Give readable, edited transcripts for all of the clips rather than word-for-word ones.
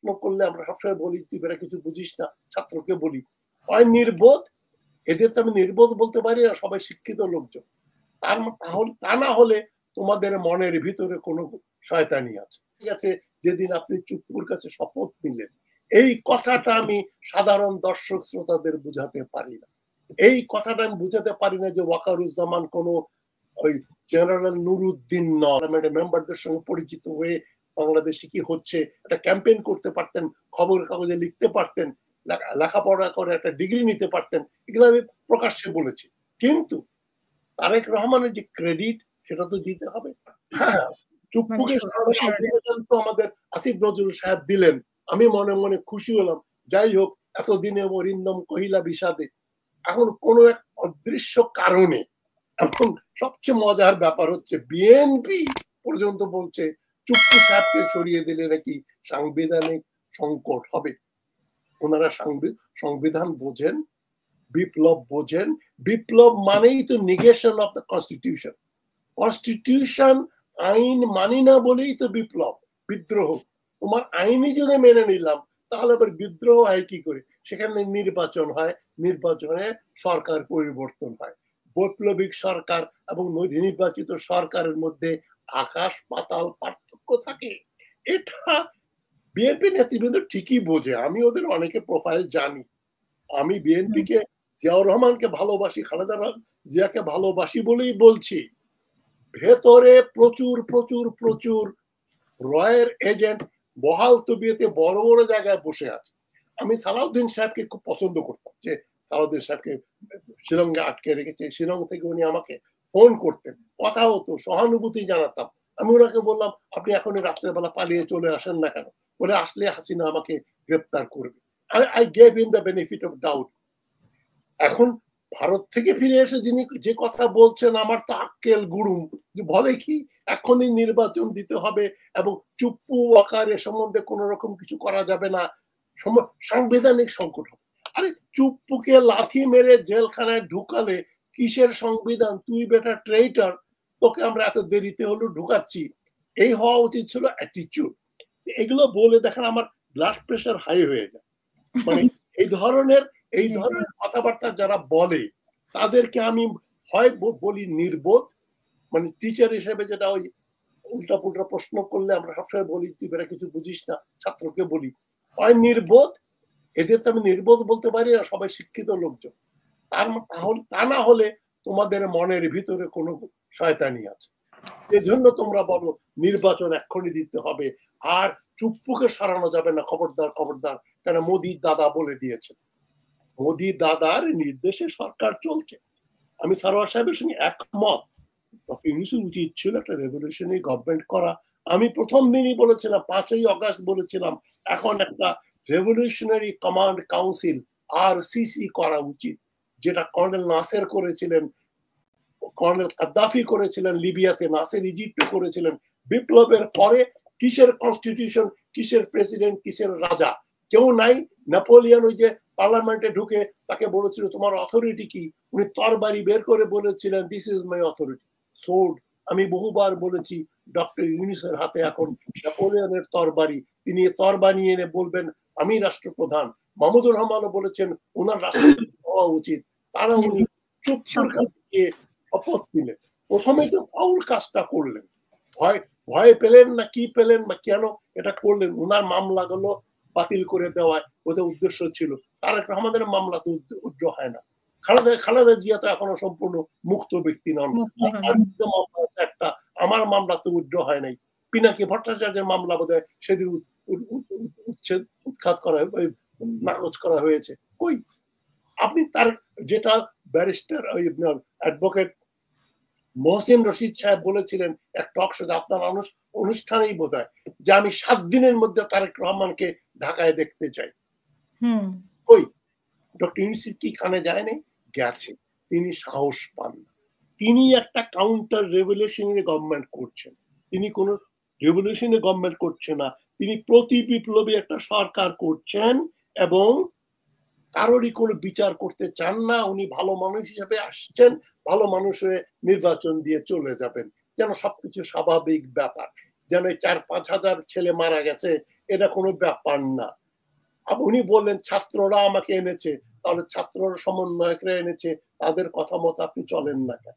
প্রশ্ন করলে আমরা সবসময় বলি তুই বেটা কিছু বুঝিস না, ছাত্রকে বলি হয় নির্বোধ, এদের তো আমি নির্বোধ বলতে পারি না, সবাই শিক্ষিত লোকজন। তা না হলে তোমাদের মনের ভিতরে কোনো শয়তানি আছে। ঠিক আছে, যেদিন আপনি চুপ্পুর কাছে শপথ নিলেন, এই কথাটা আমি সাধারণ দর্শক শ্রোতাদের বুঝাতে পারি না। এই কথাটা আমি বুঝাতে পারি না যে ওয়াকারুজ্জামান কোন ওই জেনারেল নুরুদ্দিন মেম্বারদের সঙ্গে পরিচিত হয়ে বাংলাদেশে কি হচ্ছে একটা ক্যাম্পেইন করতে পারতেন, খবরের কাগজে লিখতে পারতেন, লেখাপড়া করে একটা ডিগ্রি নিতে পারতেন, এগুলো আমি প্রকাশ্যে বলেছি। কিন্তু তারেক রহমানের যে ক্রেডিট সেটা তো দিতে হবে। হ্যাঁ, চুপ্পুকে তো আমাদের আসিফ নজরুল সাহেব দিলেন, আমি মনে মনে খুশি হলাম। যাই হোক, এতদিনে অরিন্দম কহিলা বিষাদে, এখন কোন এক অদৃশ্য কারণে, এখন সবচেয়ে মজার ব্যাপার হচ্ছে বিএনপি পর্যন্ত বলছে চুপ্পু সাহেবকে সরিয়ে দিলে নাকি সাংবিধানিক সংকট হবে। ওনারা সংবিধান বোঝেন, বিপ্লব বোঝেন। বিপ্লব মানেই তো negation of the constitution. Constitution আইন মানি না বলেই তো বিপ্লব, বিদ্রোহ। তোমার আইনই যদি মেনে নিলাম তাহলে আবার বিদ্রোহ হয় কি করে? সেখানে নির্বাচন হয়, নির্বাচনে সরকার পরিবর্তন হয়। বৈপ্লবিক সরকার এবং নির্বাচিত সরকারের মধ্যে আকাশ পাতাল পার্থক্য থাকে। এটা বিএনপি নেতৃবৃন্দ ঠিকই বোঝে। আমি ওদের অনেকে প্রোফাইল জানি। আমি বিএনপিকে, জিয়াউর রহমানকে ভালোবাসি, খালেদা জিয়াকে ভালোবাসি বলেই বলছি, ভেতরে প্রচুর প্রচুর প্রচুর রয়ের এজেন্ট বহাল তবিয়তে বড় বড় জায়গায় বসে আছে। আমি সালাউদ্দিন সাহেবকে খুব পছন্দ করতাম, যে সালাউদ্দিন সাহেবকে শিলংয়ে আটকে রেখেছে। শিলং থেকে উনি আমাকে ফোন করতেন, কথা হতো, সহানুভূতি জানাতাম। আমি ওনাকে বললাম আপনি এখনই রাত্রেবেলা পালিয়ে চলে আসেন না কেন? বলে আসলে হাসিনা আমাকে গ্রেপ্তার করবে। I gave him the benefit of doubt. এখন ভারত থেকে ফিরে এসে যিনি যে কথা বলছেন, আমার তো আক্কেল গুড়ুম, যে বলে কি এখনই নির্বাচন দিতে হবে এবং চুপ্পু ওয়াকার এ সম্বন্ধে কোন রকম কিছু করা যাবে না, সাংবিধানিক সংকট হবে। আরে চুপ্পুকে লাথি মেরে জেলখানায় ঢুকালে কিসের সংবিধান? তুই বেটা ট্রেইটার, তোকে আমরা এত দেরিতে হলো ঢুকাচ্ছি। এই হওয়া উচিত ছিল অ্যাটিটিউড। এগুলো বলে দেখেন আমার ব্লাড প্রেশার হাই হয়ে যায়। মানে এই ধরনের কথাবার্তা যারা বলে তাদেরকে আমি হয় বলি নির্বোধ, মানে টিচার হিসেবে যেটা ওই উল্টা পুল্টা প্রশ্ন করলে আমরা সবসময় বলি তুই বেটা কিছু বুঝিস না, ছাত্রকে বলি হয় নির্বোধ, এদের তো আমি নির্বোধ বলতে পারি না, সবাই শিক্ষিত লোকজন। তা না হলে তোমাদের মনের ভিতরে কোনো শয়তানি আছে। এজন্য তোমরা বলো নির্বাচন এক্ষুনি দিতে হবে, আর চুপ্পুকে সরানো যাবে না, খবরদার খবরদার, কেন মোদির দাদা বলে দিয়েছে। মোদি দাদার নির্দেশে সরকার চলছে। আমি সারোয়ার সাহেবের সঙ্গে একমত, ডক্টর ইউনূসের উচিত ছিল একটা রেভলিউশনারি গভর্নমেন্ট করা। আমি প্রথম দিনই বলেছিলাম, 5ই আগস্ট বলেছিলাম, এখন একটা রেভলিউশনারি কমান্ড কাউন্সিল RCC করা উচিত, যেটা কর্নেল নাসের করেছিলেন, কর্নেল কাদ্দাফি করেছিলেন লিবিয়াতে, নাসের ইজিপ্টে করেছিলেন। বিপ্লবের পরে কিসের কনস্টিটিউশন, কিসের প্রেসিডেন্ট, কিসের রাজা, কেউ নাই। নেপোলিয়ন ওই যে পার্লামেন্টে ঢুকে তাকে বলেছিল তোমার অথরিটি কি, উনি তরবারি বের করে বলেছিলেন this is my authority, sword. আমি বহুবার বলেছি ডক্টর ইউনূসের হাতে এখন নেপোলিয়নের তরবারি, তিনি তরবারি নিয়ে এনে বলবেন আমি রাষ্ট্রপ্রধান। মাহমুদুর রহমানও বলেছেন ওনার রাষ্ট্রপ্রধান হওয়া উচিত। তারা উনি চুপ্পুর কাছে গিয়ে শপথ নিলেন। প্রথমে তো ফাউল কাজটা করলেন, ভয় ভয় পেলেন না কি পেলেন বা কেন এটা করলেন? ওনার মামলাগুলো বাতিল করে দেওয়ায় ওদের উদ্দেশ্য ছিল। তারেক রহমানের মামলা তো উজ্জ্ব হয় না। খালেদা জিয়া তো এখনো সম্পূর্ণ মুক্ত ব্যক্তি নন। একটা আমার মামলা তো উজ্জ্ব হয় নাই। পিনাকি ভট্টাচার্যের মামলা বোধহয় সেদিন উচ্ছেদ উৎখাত করা, নাকচ করা হয়েছে। কই আপনি তার যেটা ব্যারিস্টার ওই অ্যাডভোকেট মহসিন রশিদ সাহেব বলেছিলেন এক টক শোতে, আপনার অনুষ্ঠানেই বোধ হয়, যে আমি 7 দিনের মধ্যে তারেক রহমানকে ঢাকায় দেখতে চাই। কই ডক্টর ইউনূস কি কানে যায়নি? গেছে। তিনি সাহস পান না। তিনি একটা কাউন্টার রেভলিউশনারি গভর্নমেন্ট করছেন। তিনি কোন রেভলিউশনারি গভর্নমেন্ট করছেন না, তিনি প্রতি বিপ্লবী একটা সরকার করছেন এবং কারোরই কোনো বিচার করতে চান না। উনি ভালো মানুষ হিসেবে আসছেন, ভালো মানুষ হয়ে নির্বাচন দিয়ে চলে যাবেন, যেন সবকিছু স্বাভাবিক ব্যাপার। যেন 4-5 হাজার ছেলে মারা গেছে এটা কোনো ব্যাপার না। উনি বললেন ছাত্ররা আমাকে এনেছে, তাহলে ছাত্ররা সমন্বয়করা এনেছে, তাদের কথা মতো আপনি চলেন না কেন?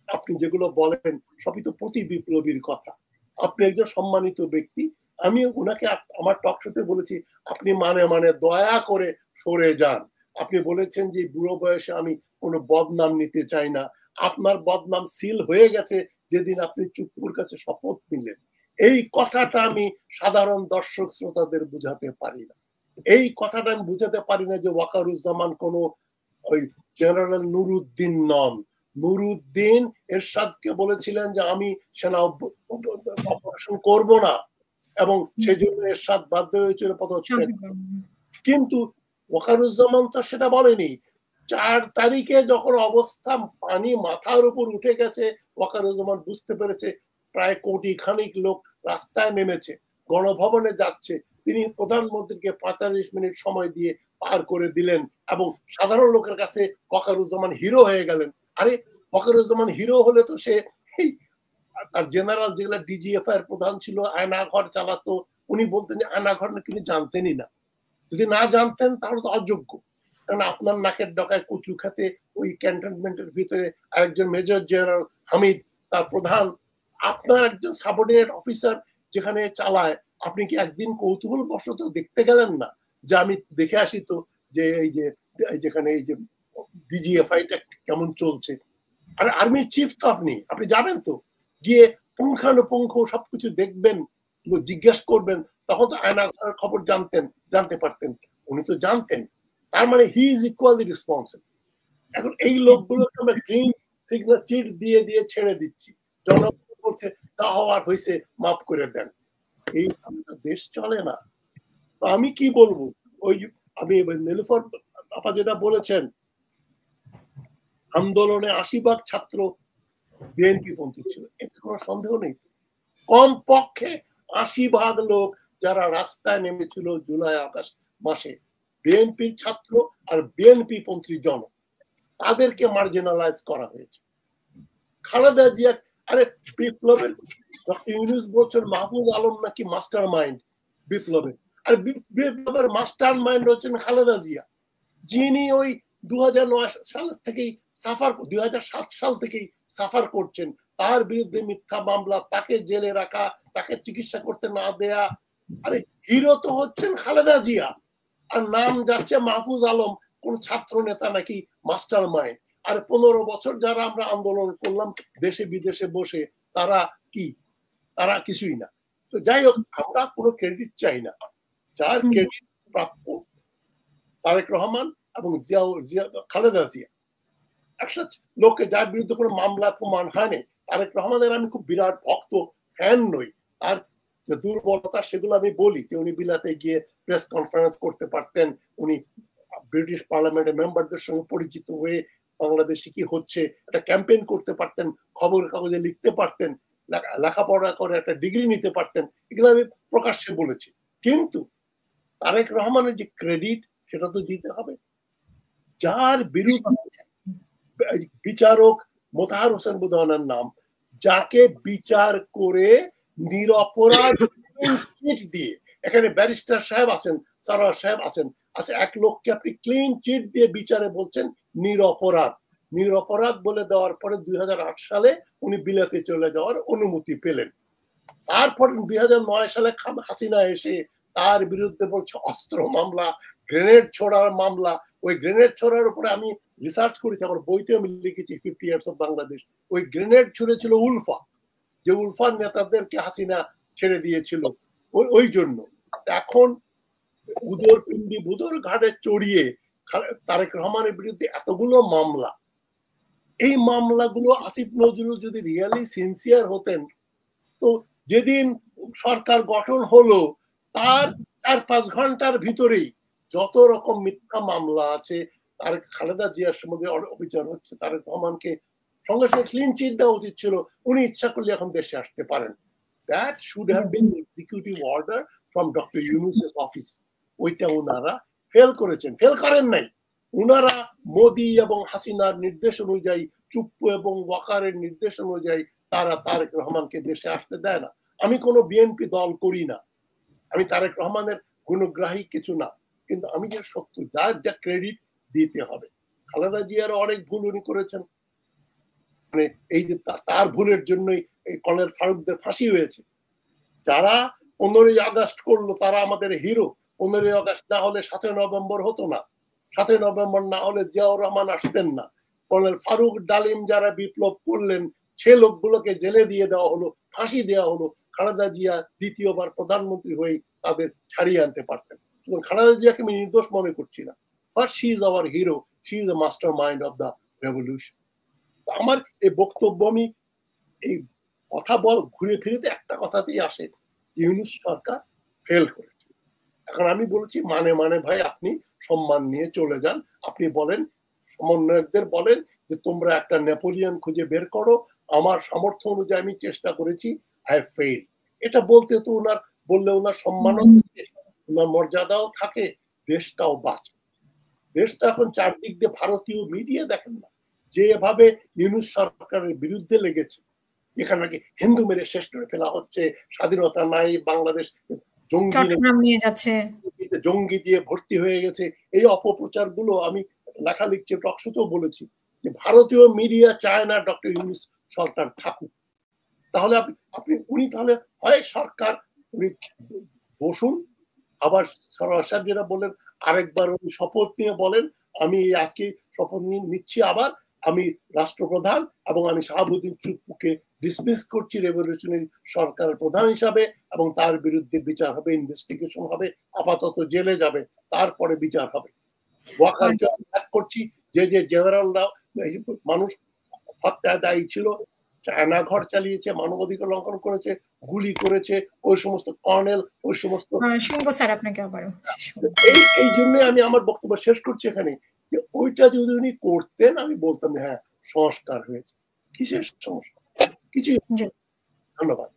আপনি যেগুলো বলেন সবই তো প্রতি বিপ্লবীর কথা। আপনি একজন সম্মানিত ব্যক্তি। আমি উনাকে আমার টক শোতে বলেছি, আপনি মানে দয়া করে সরে যান। আপনি বলেছেন যে বুড়ো বয়সে আমি কোনো বদনাম নিতে চাই না। আপনার বদনাম সিল হয়ে গেছে যেদিন আপনি চুপ্পুর কাছে শপথ নিলেন। এই কথাটা আমি সাধারণ দর্শক শ্রোতাদের বুঝাতে পারি না। এই কথাটা আমি বুঝাতে পারি না যে ওয়াকারুজ্জামান কোন ওই জেনারেল নুরুদ্দিন নন। নুরুদ্দিন এরশাদকে বলেছিলেন যে আমি সেনা অপারেশন করব না, এবং সেজন্য এরশাদ বাধ্য হয়েছিল পদত্যাগ। কিন্তু ওয়াকারুজ্জামান তো সেটা বলেনি। 4 তারিখে যখন অবস্থা পানি মাথার উপর উঠে গেছে, ওয়াকারুজ্জামান বুঝতে পেরেছে প্রায় কোটি খানিক লোক রাস্তায় নেমেছে, গণভবনে যাচ্ছে। তিনি প্রধানমন্ত্রীকে 45 মিনিট সময় দিয়ে পার করে দিলেন এবং সাধারণ লোকের কাছে ওয়াকারুজ্জামান হিরো হয়ে গেলেন। আরে ওয়াকারুজ্জামান হিরো হলে তো সে আর জেনারেল যেগুলা ডিজিএফআই এর প্রধান ছিল, আয়নাঘর চালাতো, উনি বলতেন যে আয়নাঘর না তিনি জানতেনই না। যদি না জানতেন তাহলে তো অযোগ্য। কারণ আপনার নাকের ডকায় কচু খেতে ওই ক্যান্টনমেন্টের ভিতরে আরেকজন মেজর জেনারেল হামিদ তার প্রধান, আপনার একজন সাবঅর্ডিনেট অফিসার যেখানে চালায়, আপনি কি একদিন কৌতূহল বশত দেখতে গেলেন না যে আমি দেখে আসি তো যে এই যে যেখানে এই যে ডিজিএফআইটা কেমন চলছে? আর আর্মির চিফ তো আপনি আপনি যাবেন তো, গিয়ে পুঙ্খানুপুঙ্খ সবকিছু দেখবেন, জিজ্ঞেস করবেন, তখন তো আয়নাঘরের খবর জানতে পারতেন। উনি তো জানতেন। তার মানে হি ইজ ইকুয়ালি রেসপন্সিবল। এখন এই লোকগুলোকে আমরা গ্রিন সিগন্যাল চিট দিয়ে দিয়ে ছেড়ে দিচ্ছি। জনগণ বলছে যা হওয়ার হয়েছে মাফ করে দেন। এইভাবে তো দেশ চলে না। তো আমি কি বলবো, ওই আমি নীলুফার আপা যেটা বলেছেন, আন্দোলনে ৮০% ছাত্র বিএনপি পন্থী ছিল, এতে কোনো সন্দেহ নেই। কমপক্ষে ৮০% লোক যারা রাস্তায় নেমেছিল জুলাই আগস্ট মাসে বিএনপির ছাত্র আর বিএনপি পন্থী জন, তাদেরকে মার্জিনালাইজ করা হয়েছে। খালেদা জিয়া, আরে বিপ্লবের ডক্টর ইউনূস বলছেন মাহফুজ আলম নাকি মাস্টার মাইন্ড বিপ্লবের, আর বিপ্লবের মাস্টার মাইন্ড হচ্ছেন খালেদা জিয়া, যিনি ওই ২০০৯ সাল থেকেই সাফার ২০০৭ সাল থেকেই সাফার করছেন। তার বিরুদ্ধে মিথ্যা মামলা, তাকে জেলে রাখা, তাকে চিকিৎসা করতে না দেয়া। আরে হিরো তো হচ্ছেন খালেদা জিয়া, আর নাম যাচ্ছে মাহফুজ আলম, কোন ছাত্র নেতা নাকি মাস্টার মাইন্ড। আর ১৫ বছর যারা আমরা আন্দোলন করলাম দেশে বিদেশে বসে, তারা কি? তারা কিছুই না। তো যাই হোক, আমরা কোনো ক্রেডিট চাই না। যার ক্রেডিট প্রাপ্য তারেক রহমান এবং খালেদা জিয়া। একটা লোককে যার বিরুদ্ধে কোনো মামলা প্রমাণ হয়নি, তারেক রহমানের আমি খুব বিরাট ভক্ত, ফ্যান নই। তার যে দুর্বলতা সেগুলো আমি বলি যে উনি বিলাতে গিয়ে প্রেস কনফারেন্স করতে পারতেন, উনি ব্রিটিশ পার্লামেন্টের মেম্বারদের সঙ্গে পরিচিত হয়ে বাংলাদেশে কি হচ্ছে একটা ক্যাম্পেইন করতে পারতেন, খবরের কাগজে লিখতে পারতেন, লেখাপড়া করে একটা ডিগ্রি নিতে পারতেন, এগুলো আমি প্রকাশ্যে বলেছি। কিন্তু তারেক রহমানের যে ক্রেডিট সেটা তো দিতে হবে। যার বিরুদ্ধে বিচারক মোতাহার হোসেন বোধহনের নাম, যাকে বিচার করে নিরপরাধ চিট দিয়ে, এখানে ব্যারিস্টার সাহেব আছেন, সারোয়ার সাহেব আছেন, আচ্ছা এক লোককে আপনি ক্লিন চিট দিয়ে বিচারে বলছেন নিরপরাধ। নিরপরাধ বলে দেওয়ার পরে ২০০৮ সালে উনি বিলাতে চলে যাওয়ার অনুমতি পেলেন। তারপর ২০০৯ সালে হাসিনা এসে তার বিরুদ্ধে বলছে অস্ত্র মামলা, গ্রেনেড ছোড়ার মামলা। ওই গ্রেনেড ছোড়ার উপরে আমি রিসার্চ করেছি, আমার বইতে আমি লিখেছি 50 ইয়ার্স অফ বাংলাদেশ। ওই গ্রেনেড ছুড়েছিল উলফা, যে উলফার নেতাদেরকে হাসিনা ছেড়ে দিয়েছিল ওই জন্য। এখন উদর পিন্ডি বুদর ঘাটে চড়িয়ে তারেক রহমানের বিরুদ্ধে এতগুলো মামলা, এই মামলাগুলো আসিফ নজরুল যদি রিয়েলি সিনসিয়ার হতেন, তো যেদিন সরকার গঠন হলো তার ৪-৫ ঘন্টার ভিতরেই যত রকম মিথ্যা মামলা আছে, তার খালেদা জিয়ার সম্বন্ধে অভিযোগ হচ্ছে, তারেক রহমানকে সঙ্গে সঙ্গে ক্লিন চিট দেওয়া উচিত ছিল। উনি ইচ্ছা করলে এখন দেশে আসতে পারেন। That should have been executive order from doctor ইউনূসের অফিস। ওইটা ওনারা ফেল করেছেন, ফেল করেন নাই। উনারা মোদি এবং হাসিনার নির্দেশ অনুযায়ী, চুপ্পু এবং ওয়াকারের নির্দেশ অনুযায়ী তারা তারেক রহমানকে দেশে আসতে দেয় না। আমি কোনো বিএনপি দল করি না, আমি তারেক রহমানের গুণগ্রাহী কিছু না, কিন্তু আমি যে সত্য যার যা ক্রেডিট দিতে হবে। খালেদা জিয়ারও অনেক ভুল উনি করেছেন, মানে এই যে তার ভুলের জন্যই এই কর্নেল ফারুকদের ফাঁসি হয়েছে। যারা 15ই আগস্ট করলো তারা আমাদের হিরো। 15ই আগস্ট না হলে 7ই নভেম্বর হতো না, 7ই নভেম্বর না হলে জিয়াউর রহমান আসতেন না। কর্নেল ফারুক ডালিম যারা বিপ্লব করলেন সে লোকগুলোকে জেলে দিয়ে দেওয়া হলো, ফাঁসি দেওয়া হলো। খালেদা জিয়া দ্বিতীয়বার প্রধানমন্ত্রী হয়ে তাদের ছাড়িয়ে আনতে পারতেন। সুতরাং খালেদা জিয়াকে আমি নির্দোষ মনে করছি না, but she is our hero, she is a master mind of the revolution. আমার এই বক্তব্য আমি এই কথা বল ঘুরে ফিরে একটা কথাতেই আসে, ইউনূস সরকার ফেল করেছে। এখন আমি বলছি মানে মানে ভাই আপনি সম্মান নিয়ে চলে যান, আপনি বলেন সমন্বয়কদের বলেন যে তোমরা একটা নেপোলিয়ন খুঁজে বের করো, আমার সামর্থ্য অনুযায়ী আমি চেষ্টা করেছি, আই হ্যাভ ফেইল। এটা বলতে তো ওনার বললে ওনার সম্মানও থাকে, ওনার মর্যাদাও থাকে, দেশটাও বাঁচে। দেশটা এখন চারদিক দিয়ে ভারতীয় মিডিয়া দেখেন না যেভাবে ইউনূস সরকারের বিরুদ্ধে লেগেছে, এখানে নাকি হিন্দু মেরে শেষ করে ফেলা হচ্ছে, স্বাধীনতা নাই, বাংলাদেশ জঙ্গি দিয়ে ভর্তি হয়ে গেছে। এই অপপ্রচার গুলো আমি লেখা লিখছি, টকশোতেও বলেছি যে ভারতীয় মিডিয়া চায় না ডক্টর ইউনূস সরকার থাকুক। তাহলে আপনি উনি তাহলে হয় সরকার উনি বসুন, আবার সরকার সাহেব যেটা বললেন আরেকবার উনি শপথ নিয়ে বলেন আমি আজকে শপথ নিচ্ছি, আবার আমি রাষ্ট্রপ্রধান এবং আমি শাহাবুদ্দিন চুপ্পুকে ডিসমিস করছি রেভলিউশনারি সরকারের প্রধান হিসাবে, এবং তার বিরুদ্ধে বিচার হবে, ইনভেস্টিগেশন হবে, আপাতত জেলে যাবে, তারপরে বিচার হবে। করছি যে যে জেনারেলরা মানুষ হত্যায় দায়ী ছিল, চায়না ঘর চালিয়েছে, মানবাধিকার লঙ্ঘন করেছে, গুলি করেছে, ওই সমস্ত কর্নেল, ওই সমস্ত এই জন্য আমি আমার বক্তব্য শেষ করছি এখানে, যে ওইটা যদি উনি করতেন আমি বলতাম হ্যাঁ সংস্কার হয়েছে। কিসের সংস্কার? কিছু। ধন্যবাদ।